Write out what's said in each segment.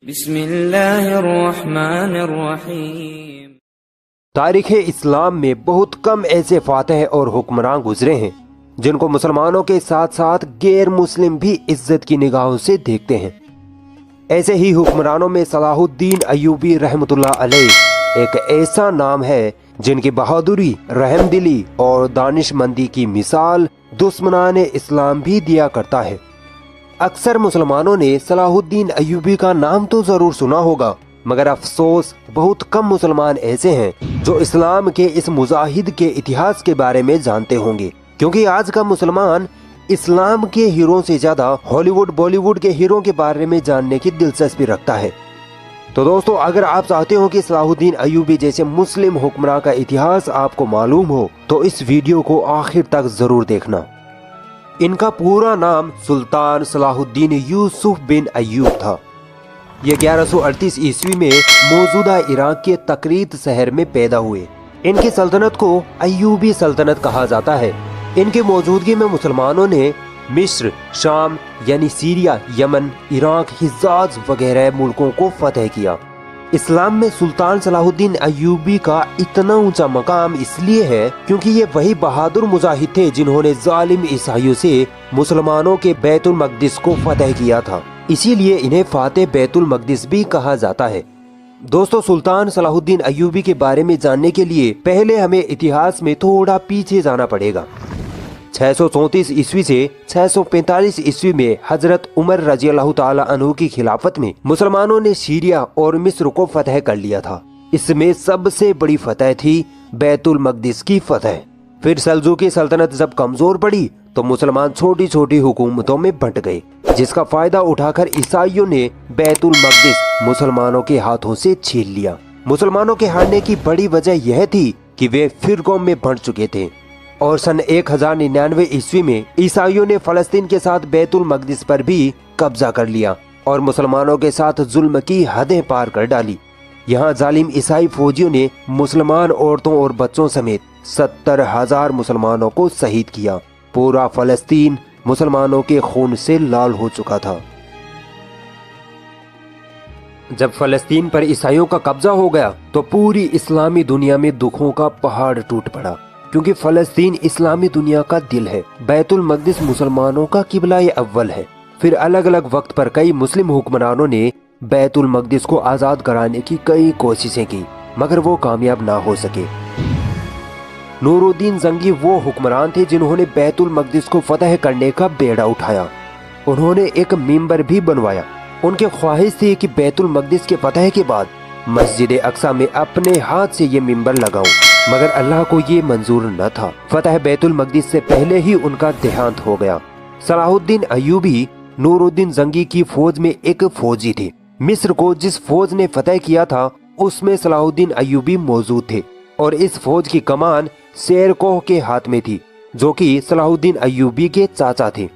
बिस्मिल्लाहिर्रहमानिर्रहीम। तारीख़ इस्लाम में बहुत कम ऐसे फातह और हुक्मरान गुजरे हैं जिनको मुसलमानों के साथ साथ गैर मुस्लिम भी इज्जत की निगाहों से देखते हैं। ऐसे ही हुक्मरानों में सलाहुद्दीन अय्यूबी रहमतुल्लाह अलैह एक ऐसा नाम है जिनकी बहादुरी, रहमदिली और दानिशमंदी की मिसाल दुश्मनान इस्लाम भी दिया करता है। अक्सर मुसलमानों ने सलाहुद्दीन अय्यूबी का नाम तो जरूर सुना होगा, मगर अफसोस बहुत कम मुसलमान ऐसे हैं जो इस्लाम के इस मुजाहिद के इतिहास के बारे में जानते होंगे, क्योंकि आज का मुसलमान इस्लाम के हीरो से ज्यादा हॉलीवुड बॉलीवुड के हीरो के बारे में जानने की दिलचस्पी रखता है। तो दोस्तों, अगर आप चाहते हो कि सलाहुद्दीन अय्यूबी जैसे मुस्लिम हुक्मरान का इतिहास आपको मालूम हो तो इस वीडियो को आखिर तक जरूर देखना। इनका पूरा नाम सुल्तान सलाहुद्दीन यूसुफ बिन अय्यूब था। ये 1138 ईस्वी में मौजूदा इराक के तकरीत शहर में पैदा हुए। इनकी सल्तनत को अय्यूबी सल्तनत कहा जाता है। इनकी मौजूदगी में मुसलमानों ने मिस्र, शाम यानी सीरिया, यमन, इराक, हिजाज वगैरह मुल्कों को फतह किया। इस्लाम में सुल्तान सलाहुद्दीन अय्यूबी का इतना ऊंचा मकाम इसलिए है क्योंकि ये वही बहादुर मुजाहिद थे जिन्होंने जालिम ईसाइयों से मुसलमानों के बैतुल मक़दिस को फतह किया था। इसीलिए इन्हें फातेह बैतुल मक़दिस भी कहा जाता है। दोस्तों, सुल्तान सलाहुद्दीन अय्यूबी के बारे में जानने के लिए पहले हमें इतिहास में थोड़ा पीछे जाना पड़ेगा। 634 ईस्वी से 645 ईस्वी में हजरत उमर रजी अल्लाह ताला अन्हु की खिलाफत में मुसलमानों ने सीरिया और मिस्र को फतह कर लिया था। इसमें सबसे बड़ी फतह थी बैतुल मक़दिस की फतह। फिर सल्जूकी सल्तनत जब कमजोर पड़ी तो मुसलमान छोटी छोटी हुकूमतों में बंट गए, जिसका फायदा उठाकर ईसाइयों ने बैतुल मक़दिस मुसलमानों के हाथों से छीन लिया। मुसलमानों के हारने की बड़ी वजह यह थी कि वे फिरकों में बंट चुके थे और सन 1099 ईस्वी में ईसाइयों ने फलस्तीन के साथ बैतुल मक़दिस पर भी कब्जा कर लिया और मुसलमानों के साथ जुल्म की हदें पार कर डाली। यहाँ जालिम ईसाई फौजियों ने मुसलमान औरतों और बच्चों समेत 70,000 मुसलमानों को शहीद किया। पूरा फलस्तीन मुसलमानों के खून से लाल हो चुका था। जब फलस्तीन पर ईसाइयों का कब्जा हो गया तो पूरी इस्लामी दुनिया में दुखों का पहाड़ टूट पड़ा, क्योंकि फलस्तीन इस्लामी दुनिया का दिल है। बैतुल मक़दिस मुसलमानों का किबला-ए अव्वल है। फिर अलग अलग वक्त पर कई मुस्लिम हुक्मरानों ने बैतुल मक़दिस को आज़ाद कराने की कई कोशिशें की, मगर वो कामयाब ना हो सके। नूरुद्दीन ज़ंगी वो हुक्मरान थे जिन्होंने बैतुल मक़दिस को फतह करने का बेड़ा उठाया। उन्होंने एक मिंबर भी बनवाया। उनकी ख्वाहिश थी कि बैतुल मक़दिस के फतह के बाद मस्जिद अक्सा में अपने हाथ से ये मिंबर लगाऊं, मगर अल्लाह को ये मंजूर न था। फतह बैतुल मक़दिस से पहले ही उनका देहांत हो गया। सलाहुद्दीन अय्यूबी नूरुद्दीन ज़ंगी की फौज में एक फौजी थे। मिस्र को जिस फौज ने फतह किया था उसमें सलाहुद्दीन अय्यूबी मौजूद थे और इस फौज की कमान शेरकोह के हाथ में थी, जो कि सलाहुद्दीन अय्यूबी के चाचा थे।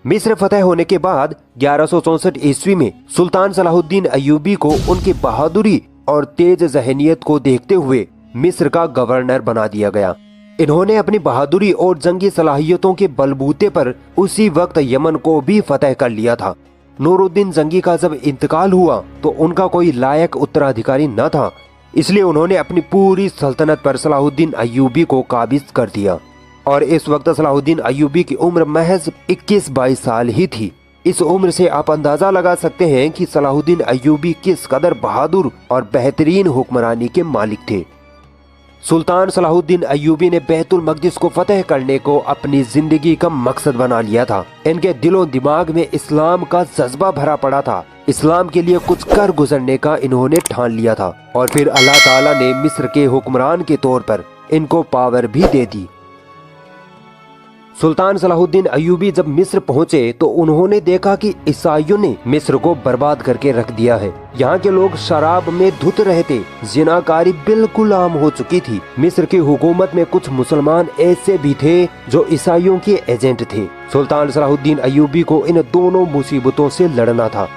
मिस्र फतह होने के बाद 1164 ईस्वी में सुल्तान सलाहुद्दीन अय्यूबी को उनकी बहादुरी और तेज ज़हनियत को देखते हुए मिस्र का गवर्नर बना दिया गया। इन्होंने अपनी बहादुरी और जंगी सलाहियतों के बलबूते पर उसी वक्त यमन को भी फतह कर लिया था। नूरुद्दीन ज़ंगी का जब इंतकाल हुआ तो उनका कोई लायक उत्तराधिकारी न था, इसलिए उन्होंने अपनी पूरी सल्तनत पर सलाहुद्दीन अय्यूबी को काबिज कर दिया और इस वक्त सलाहुद्दीन अय्यूबी की उम्र महज 21-22 साल ही थी। इस उम्र से आप अंदाजा लगा सकते हैं कि सलाहुद्दीन अय्यूबी किस कदर बहादुर और बेहतरीन हुक्मरानी के मालिक थे। सुल्तान सलाहुद्दीन अय्यूबी ने बैतुल मक़दिस को फतह करने को अपनी जिंदगी का मकसद बना लिया था। इनके दिलो दिमाग में इस्लाम का जज्बा भरा पड़ा था। इस्लाम के लिए कुछ कर गुजरने का इन्होंने ठान लिया था और फिर अल्लाह ताला ने मिस्र के हुक्मरान के तौर पर इनको पावर भी दे दी। सुल्तान सलाहुद्दीन अय्यूबी जब मिस्र पहुंचे तो उन्होंने देखा कि ईसाइयों ने मिस्र को बर्बाद करके रख दिया है। यहाँ के लोग शराब में धुत रहे थे, जिनाकारी बिल्कुल आम हो चुकी थी। मिस्र की हुकूमत में कुछ मुसलमान ऐसे भी थे जो ईसाइयों के एजेंट थे। सुल्तान सलाहुद्दीन अय्यूबी को इन दोनों मुसीबतों से लड़ना था।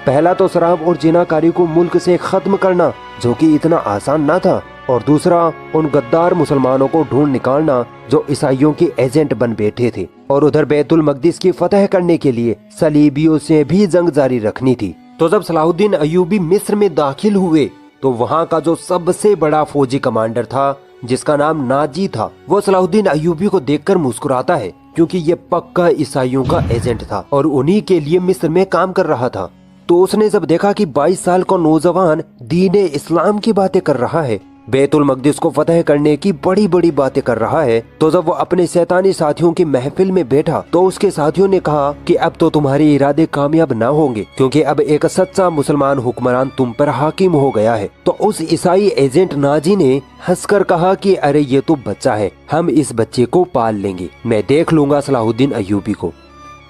पहला तो शराब और जिनाकारी को मुल्क से खत्म करना, जो कि इतना आसान न था, और दूसरा उन गद्दार मुसलमानों को ढूंढ निकालना जो ईसाइयों के एजेंट बन बैठे थे। और उधर बैतुल मक़दिस की फतह करने के लिए सलीबियों से भी जंग जारी रखनी थी। तो जब सलाहुद्दीन अय्यूबी मिस्र में दाखिल हुए तो वहाँ का जो सबसे बड़ा फौजी कमांडर था, जिसका नाम नाजी था, वो सलाहुद्दीन अय्यूबी को देखकर मुस्कुराता है, क्योंकि ये पक्का ईसाइयों का एजेंट था और उन्हीं के लिए मिस्र में काम कर रहा था। तो उसने जब देखा कि 22 साल का नौजवान दीन इस्लाम की बातें कर रहा है, बैतुल मकदिस को फतह करने की बड़ी बड़ी बातें कर रहा है, तो जब वो अपने शैतानी साथियों की महफिल में बैठा तो उसके साथियों ने कहा कि अब तो तुम्हारे इरादे कामयाब ना होंगे, क्योंकि अब एक सच्चा मुसलमान हुक्मरान तुम पर हाकिम हो गया है। तो उस ईसाई एजेंट नाजी ने हंसकर कहा कि अरे ये तो बच्चा है, हम इस बच्चे को पाल लेंगे, मैं देख लूंगा सलाहुद्दीन अय्यूबी को।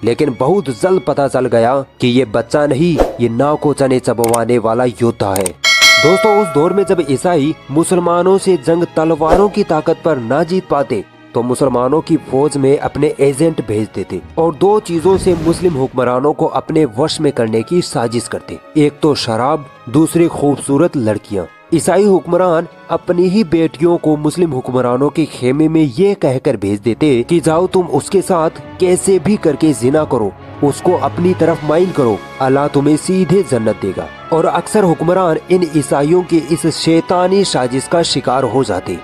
लेकिन बहुत जल्द पता चल गया कि ये बच्चा नहीं, ये नाव को चने चबवाने वाला योद्धा है। दोस्तों, उस दौर में जब ईसाई मुसलमानों से जंग तलवारों की ताकत पर ना जीत पाते तो मुसलमानों की फौज में अपने एजेंट भेज देते और दो चीजों से मुस्लिम हुक्मरानों को अपने वश में करने की साजिश करते, एक तो शराब, दूसरी खूबसूरत लड़कियां। ईसाई हुक्मरान अपनी ही बेटियों को मुस्लिम हुक्मरानों के खेमे में ये कहकर भेज देते कि जाओ तुम उसके साथ कैसे भी करके जिना करो, उसको अपनी तरफ माइल करो, अल्लाह तुम्हें सीधे जन्नत देगा। और अक्सर हुक्मरान इन ईसाइयों की इस शैतानी साजिश का शिकार हो जाते।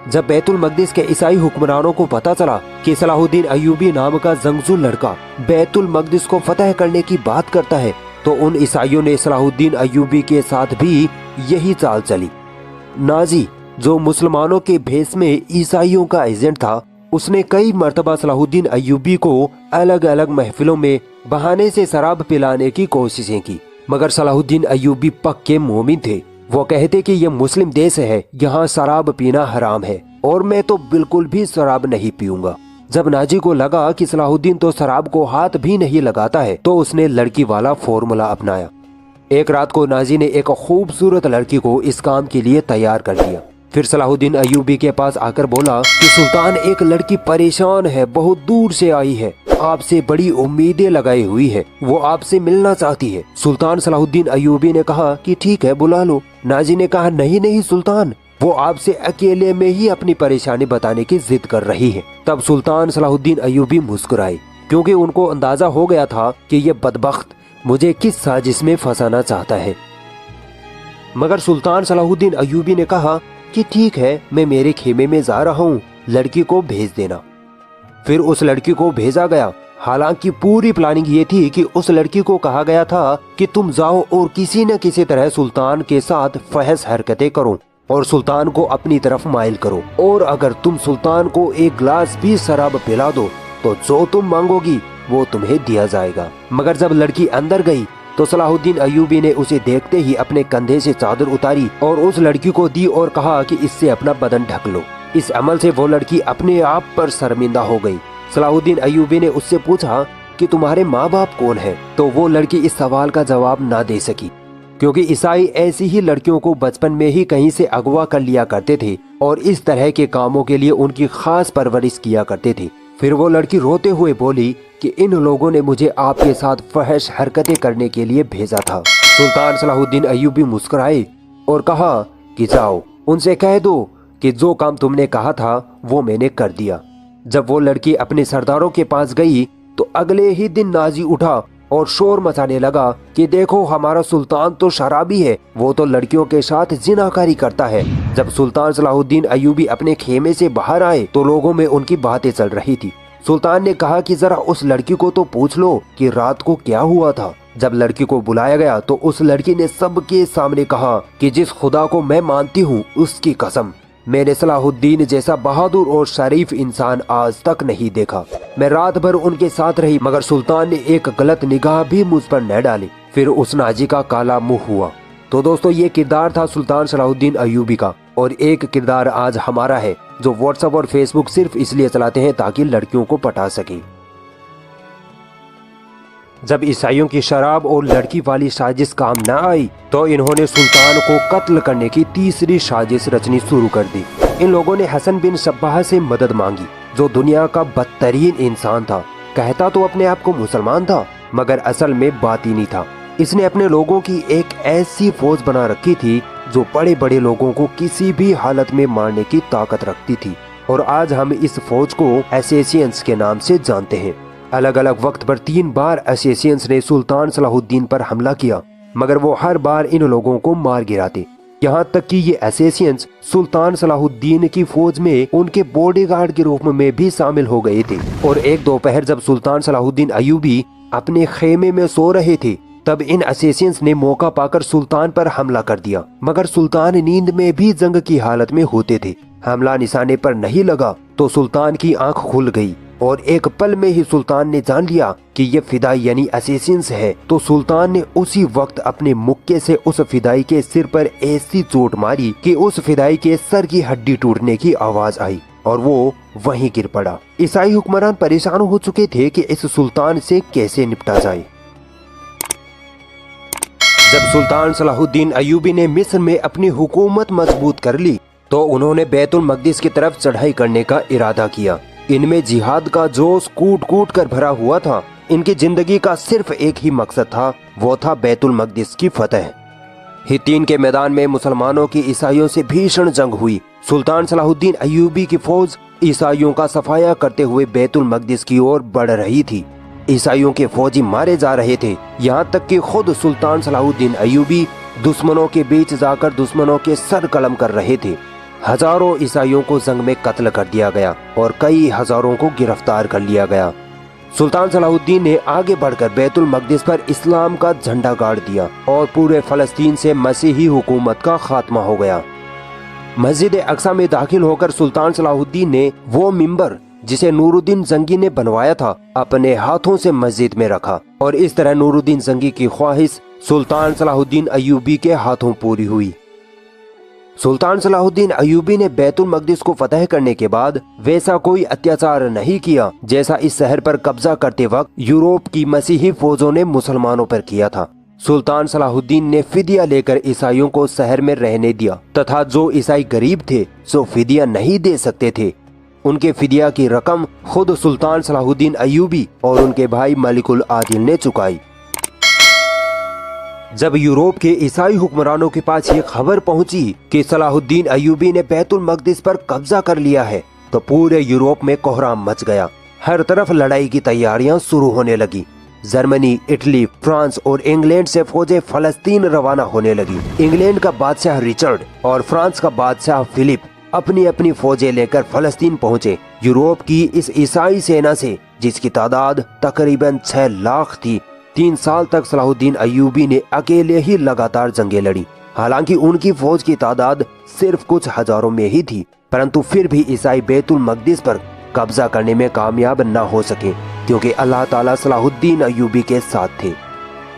जब बैतुल मकदिस के ईसाई हुक्मरानों को पता चला कि सलाहुद्दीन अय्यूबी नाम का जंगजू लड़का बैतुल मकदिस को फतह करने की बात करता है, तो उन ईसाइयों ने सलाहुद्दीन अय्यूबी के साथ भी यही चाल चली। नाजी, जो मुसलमानों के भेष में ईसाइयों का एजेंट था, उसने कई मर्तबा सलाहुद्दीन अय्यूबी को अलग अलग महफिलों में बहाने से शराब पिलाने की कोशिशें की, मगर सलाहुद्दीन अय्यूबी पक्के मोमिन थे। वो कहते कि यह मुस्लिम देश है, यहाँ शराब पीना हराम है और मैं तो बिल्कुल भी शराब नहीं पीऊंगा। जब नाजी को लगा कि सलाहुद्दीन तो शराब को हाथ भी नहीं लगाता है, तो उसने लड़की वाला फॉर्मूला अपनाया। एक रात को नाजी ने एक खूबसूरत लड़की को इस काम के लिए तैयार कर दिया। फिर सलाहुद्दीन अय्यूबी के पास आकर बोला कि सुल्तान, एक लड़की परेशान है, बहुत दूर से आई है, आपसे बड़ी उम्मीदें लगाई हुई है, वो आपसे मिलना चाहती है। सुल्तान सलाहुद्दीन अय्यूबी ने कहा कि ठीक है, बुला लो। नाजी ने कहा नहीं नहीं सुल्तान, वो आपसे अकेले में ही अपनी परेशानी बताने की जिद कर रही है। तब सुल्तान सलाहुद्दीन अय्यूबी मुस्कुराए, क्योंकि उनको अंदाजा हो गया था कि ये बदबख्त मुझे किस साजिश में फंसाना चाहता है। मगर सुल्तान सलाहुद्दीन अय्यूबी ने कहा कि ठीक है, मैं मेरे खेमे में जा रहा हूँ, लड़की को भेज देना। फिर उस लड़की को भेजा गया। हालांकि पूरी प्लानिंग ये थी कि उस लड़की को कहा गया था कि तुम जाओ और किसी न किसी तरह सुल्तान के साथ फहश हरकतें करो और सुल्तान को अपनी तरफ माइल करो, और अगर तुम सुल्तान को एक गिलास भी शराब पिला दो तो जो तुम मांगोगी वो तुम्हें दिया जाएगा। मगर जब लड़की अंदर गई तो सलाहुद्दीन अय्यूबी ने उसे देखते ही अपने कंधे से चादर उतारी और उस लड़की को दी और कहा कि इससे अपना बदन ढक लो। इस अमल से वो लड़की अपने आप पर शर्मिंदा हो गई। सलाहुद्दीन अय्यूबी ने उससे पूछा कि तुम्हारे माँ बाप कौन है, तो वो लड़की इस सवाल का जवाब ना दे सकी, क्योंकि ईसाई ऐसी ही लड़कियों को बचपन में ही कहीं से अगवा कर लिया करते थे और इस तरह के कामों के लिए उनकी खास परवरिश किया करते थे। फिर वो लड़की रोते हुए बोली कि इन लोगों ने मुझे आपके साथ फहश हरकतें करने के लिए भेजा था। सुल्तान सलाहुद्दीन अय्यूबी मुस्कुराए और कहा कि जाओ, उनसे कह दो कि जो काम तुमने कहा था वो मैंने कर दिया। जब वो लड़की अपने सरदारों के पास गई तो अगले ही दिन नाजी उठा और शोर मचाने लगा कि देखो, हमारा सुल्तान तो शराबी है, वो तो लड़कियों के साथ जिनाकारी करता है। जब सुल्तान सलाहुद्दीन अय्यूबी अपने खेमे से बाहर आए तो लोगों में उनकी बातें चल रही थी। सुल्तान ने कहा कि जरा उस लड़की को तो पूछ लो कि रात को क्या हुआ था। जब लड़की को बुलाया गया तो उस लड़की ने सबके सामने कहा कि जिस खुदा को मैं मानती हूँ उसकी कसम, मैंने सलाहुद्दीन जैसा बहादुर और शरीफ इंसान आज तक नहीं देखा। मैं रात भर उनके साथ रही, मगर सुल्तान ने एक गलत निगाह भी मुझ पर न डाली। फिर उस नाजी का काला मुंह हुआ। तो दोस्तों, ये किरदार था सुल्तान सलाहुद्दीन अय्यूबी का, और एक किरदार आज हमारा है जो व्हाट्सएप और फेसबुक सिर्फ इसलिए चलाते हैं ताकि लड़कियों को पटा सके। जब ईसाइयों की शराब और लड़की वाली साजिश काम न आई तो इन्होंने सुल्तान को कत्ल करने की तीसरी साजिश रचनी शुरू कर दी। इन लोगों ने हसन बिन सब्बाह से मदद मांगी, जो दुनिया का बदतरीन इंसान था। कहता तो अपने आप को मुसलमान था, मगर असल में बातिनी था। इसने अपने लोगों की एक ऐसी फौज बना रखी थी जो बड़े बड़े लोगों को किसी भी हालत में मारने की ताकत रखती थी, और आज हम इस फौज को एसेसियंस के नाम से जानते हैं। अलग अलग वक्त पर 3 बार एसेसियंस ने सुल्तान सलाहुद्दीन पर हमला किया, मगर वो हर बार इन लोगों को मार गिराते। यहाँ तक कि ये असैसिन्स सुल्तान सलाहुद्दीन की फौज में उनके बॉडीगार्ड के रूप में भी शामिल हो गए थे। और एक दोपहर जब सुल्तान सलाहुद्दीन अय्यूबी अपने खेमे में सो रहे थे, तब इन असैसिन्स ने मौका पाकर सुल्तान पर हमला कर दिया। मगर सुल्तान नींद में भी जंग की हालत में होते थे। हमला निशाने पर नहीं लगा तो सुल्तान की आंख खुल गई और एक पल में ही सुल्तान ने जान लिया कि ये फिदाई यानी असैसिन्स है। तो सुल्तान ने उसी वक्त अपने मुक्के से उस फिदाई के सिर पर ऐसी चोट मारी कि उस फिदाई के सर की हड्डी टूटने की आवाज आई और वो वहीं गिर पड़ा। ईसाई हुक्मरान परेशान हो चुके थे कि इस सुल्तान से कैसे निपटा जाए। जब सुल्तान सलाहुद्दीन अय्यूबी ने मिस्र में अपनी हुकूमत मजबूत कर ली तो उन्होंने बैतुल मकदिस की तरफ चढ़ाई करने का इरादा किया। इनमें जिहाद का जोश कूट कूट कर भरा हुआ था। इनकी जिंदगी का सिर्फ एक ही मकसद था, वो था बैतुल मकदिस की फतह। हित्तीन के मैदान में मुसलमानों की ईसाइयों से भीषण जंग हुई। सुल्तान सलाहुद्दीन अय्यूबी की फौज ईसाइयों का सफाया करते हुए बैतुल मकदिस की ओर बढ़ रही थी। ईसाइयों के फौजी मारे जा रहे थे, यहाँ तक कि खुद सुल्तान सलाहुद्दीन अय्यूबी दुश्मनों के बीच जाकर दुश्मनों के सर कलम कर रहे थे। हजारों ईसाइयों को जंग में कत्ल कर दिया गया और कई हजारों को गिरफ्तार कर लिया गया। सुल्तान सलाहुद्दीन ने आगे बढ़कर बैतुल मकदिस पर इस्लाम का झंडा गाड़ दिया और पूरे फलस्तीन से मसीही हुकूमत का खात्मा हो गया। मस्जिद अक्सा में दाखिल होकर सुल्तान सलाहुद्दीन ने वो मिंबर जिसे नूरुद्दीन जंगी ने बनवाया था अपने हाथों से मस्जिद में रखा और इस तरह नूरुद्दीन जंगी की ख्वाहिश सुल्तान सलाहुद्दीन अय्यूबी के हाथों पूरी हुई। सुल्तान सलाहुद्दीन अय्यूबी ने बैतुल मकदिस को फतह करने के बाद वैसा कोई अत्याचार नहीं किया जैसा इस शहर पर कब्जा करते वक्त यूरोप की मसीही फौजों ने मुसलमानों पर किया था। सुल्तान सलाहुद्दीन ने फिदिया लेकर ईसाइयों को शहर में रहने दिया तथा जो ईसाई गरीब थे जो फिदिया नहीं दे सकते थे उनके फिदिया की रकम खुद सुल्तान सलाहुद्दीन अय्यूबी और उनके भाई मलिकुल आदिल ने चुकाई। जब यूरोप के ईसाई हुक्मरानों के पास ये खबर पहुंची कि सलाहुद्दीन अय्यूबी ने बैतुल मकदिस पर कब्जा कर लिया है तो पूरे यूरोप में कोहराम मच गया। हर तरफ लड़ाई की तैयारियां शुरू होने लगी। जर्मनी, इटली, फ्रांस और इंग्लैंड से फौजें फलस्तीन रवाना होने लगी। इंग्लैंड का बादशाह रिचर्ड और फ्रांस का बादशाह फिलिप अपनी अपनी फौजें लेकर फलस्तीन पहुंचे। यूरोप की इस ईसाई सेना से जिसकी तादाद तकरीबन 6 लाख थी, 3 साल तक सलाहुद्दीन अय्यूबी ने अकेले ही लगातार जंगें लड़ी। हालांकि उनकी फौज की तादाद सिर्फ कुछ हजारों में ही थी, परंतु फिर भी ईसाई बैतुल मकदिस पर कब्जा करने में कामयाब न हो सके क्योंकि अल्लाह ताला सलाहुद्दीन अय्यूबी के साथ थे।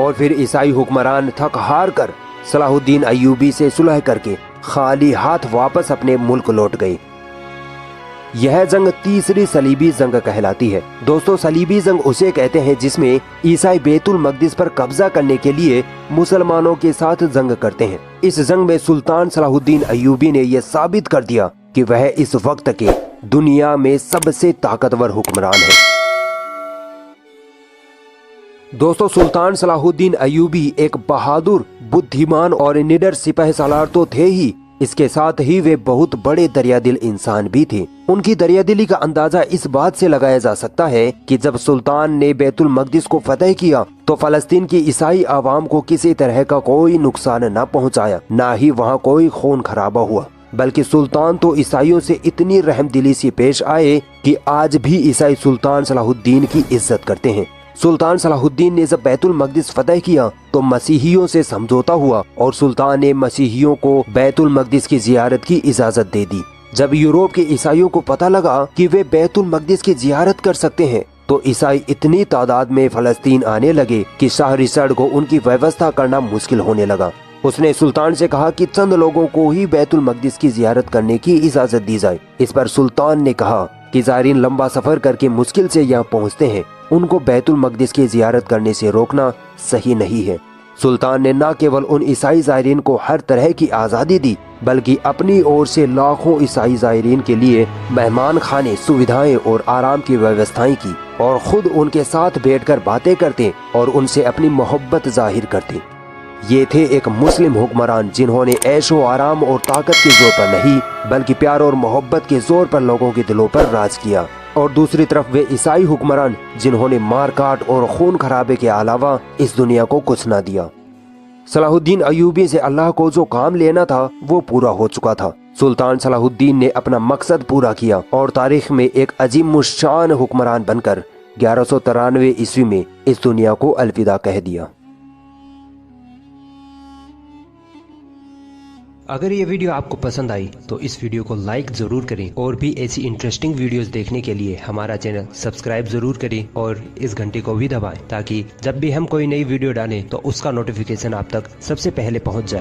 और फिर ईसाई हुक्मरान थक हार कर सलाहुद्दीन अय्यूबी से सुलह करके खाली हाथ वापस अपने मुल्क लौट गए। यह जंग तीसरी सलीबी जंग कहलाती है। दोस्तों, सलीबी जंग उसे कहते हैं जिसमें ईसाई बैतुल मकदिस पर कब्जा करने के लिए मुसलमानों के साथ जंग करते हैं। इस जंग में सुल्तान सलाहुद्दीन अय्यूबी ने यह साबित कर दिया कि वह इस वक्त के दुनिया में सबसे ताकतवर हुक्मरान है। दोस्तों, सुल्तान सलाहुद्दीन अय्यूबी एक बहादुर, बुद्धिमान और निडर सिपाह सालार तो थे ही, इसके साथ ही वे बहुत बड़े दरियादिल इंसान भी थे। उनकी दरियादिली का अंदाजा इस बात से लगाया जा सकता है कि जब सुल्तान ने बैतुल मकदिस को फतह किया तो फलस्तीन की ईसाई आवाम को किसी तरह का कोई नुकसान न पहुंचाया, न ही वहां कोई खून खराबा हुआ, बल्कि सुल्तान तो ईसाइयों से इतनी रहमदिली से पेश आए कि आज भी ईसाई सुल्तान सलाहुद्दीन की इज्जत करते हैं। सुल्तान सलाहुद्दीन ने जब बैतुल मकदिस फतह किया तो मसीहियों से समझौता हुआ और सुल्तान ने मसीहियों को बैतुल मकदिस की जियारत की इजाजत दे दी। जब यूरोप के ईसाइयों को पता लगा कि वे बैतुल मकदिस की जियारत कर सकते हैं तो ईसाई इतनी तादाद में फलस्तीन आने लगे कि शाह रिचर्ड को उनकी व्यवस्था करना मुश्किल होने लगा। उसने सुल्तान से कहा कि चंद लोगों को ही बैतुल मकदिस की जियारत करने की इजाजत दी जाए। इस पर सुल्तान ने कहा कि ज़ायरीन लंबा सफर करके मुश्किल से यहाँ पहुँचते हैं, उनको बैतुल मकदिस की जियारत करने से रोकना सही नहीं है। सुल्तान ने न केवल उन ईसाई ज़ायरीन को हर तरह की आज़ादी दी बल्कि अपनी ओर से लाखों ईसाई ज़ायरीन के लिए मेहमान खाने, सुविधाएं और आराम की व्यवस्थाएं की और खुद उनके साथ बैठकर बातें करते और उनसे अपनी मोहब्बत जाहिर करते। ये थे एक मुस्लिम हुक्मरान जिन्होंने ऐशो आराम और ताकत के जोर पर नहीं बल्कि प्यार और मोहब्बत के जोर पर लोगों के दिलों पर राज किया। और दूसरी तरफ वे ईसाई हुक्मरान जिन्होंने मार काट और खून खराबे के अलावा इस दुनिया को कुछ ना दिया। सलाहुद्दीन अयूबी से अल्लाह को जो काम लेना था वो पूरा हो चुका था। सुल्तान सलाहुद्दीन ने अपना मकसद पूरा किया और तारीख में एक अजीम शान हुक्मरान बनकर 1193 ईस्वी में इस दुनिया को अलविदा कह दिया। अगर ये वीडियो आपको पसंद आई तो इस वीडियो को लाइक जरूर करें और भी ऐसी इंटरेस्टिंग वीडियोस देखने के लिए हमारा चैनल सब्सक्राइब जरूर करें और इस घंटे को भी दबाएं ताकि जब भी हम कोई नई वीडियो डालें तो उसका नोटिफिकेशन आप तक सबसे पहले पहुंच जाए।